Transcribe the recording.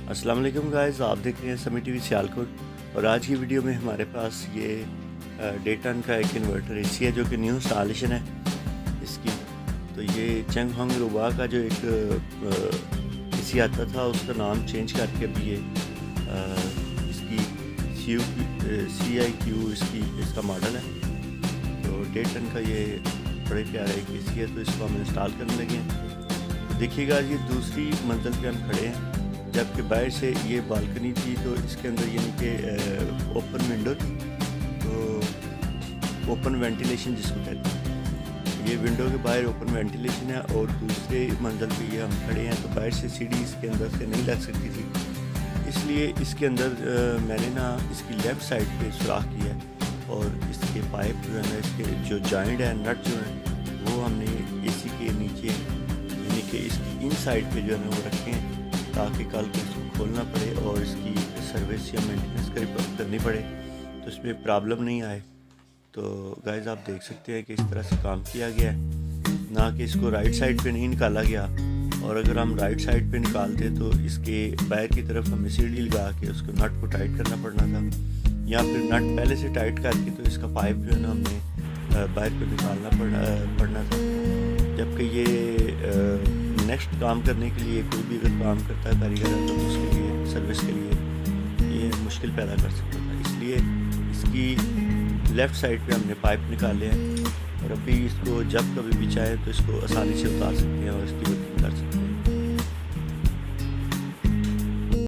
अस्सलाम वालेकुम गाइस, आप देख रहे हैं समी टीवी सियालकोट। और आज की वीडियो में हमारे पास ये डे टन का एक इन्वर्टर एसी है जो कि न्यू इंस्टॉलेशन है इसकी। तो ये चंग होंग रुबा का जो एक एसी आता था उसका नाम चेंज करके अभी ये इसकी CIQ इसका मॉडल है। तो डे टन का ये बड़े प्यारा एक एसी है, तो इसको हम इंस्टॉल करने लगे हैं। तो देखिएगा ये दूसरी मंजिल पे हम खड़े हैं, जबकि बाहर से ये बालकनी थी तो इसके अंदर यानी कि ओपन विंडो थी, तो ओपन वेंटिलेशन जिसको कहते हैं, ये विंडो के बाहर ओपन वेंटिलेशन है। और दूसरे मंजिल पे ये हम खड़े हैं, तो बाहर से सीढ़ी इसके अंदर से नहीं लग सकती थी, इसलिए इसके अंदर मैंने ना इसकी लेफ़्ट साइड पे सुराख किया है और इसके पाइप जो है ना, इसके जो जॉइंट है, नट जो है, वो हमने एसी के नीचे यानी कि इसकी इन साइड पे जो है ना वो रखे हैं, ताकि कल को इसको खोलना पड़े और इसकी सर्विस या मेंटेनेंस करनी पड़े तो इसमें प्रॉब्लम नहीं आए। तो गाइस आप देख सकते हैं कि इस तरह से काम किया गया है, ना कि इसको राइट साइड पे नहीं निकाला गया। और अगर हम राइट साइड पे निकालते तो इसके बाहर की तरफ हमें सीढ़ी लगा के उसको नट को टाइट करना पड़ना था, या फिर नट पहले से टाइट करके तो इसका पाइप जो है ना हमने बाहर पे निकालना पड़ना था। जबकि ये नेक्स्ट काम करने के लिए कोई भी अगर काम करता है कारीगर है तो उसके लिए सर्विस के लिए ये मुश्किल पैदा कर सकता था, इसलिए इसकी लेफ़्ट साइड पे हमने पाइप निकाले हैं। और अभी इसको जब कभी भी चाहे तो इसको आसानी से उतार सकते हैं और इसकी वर्किंग कर सकते हैं।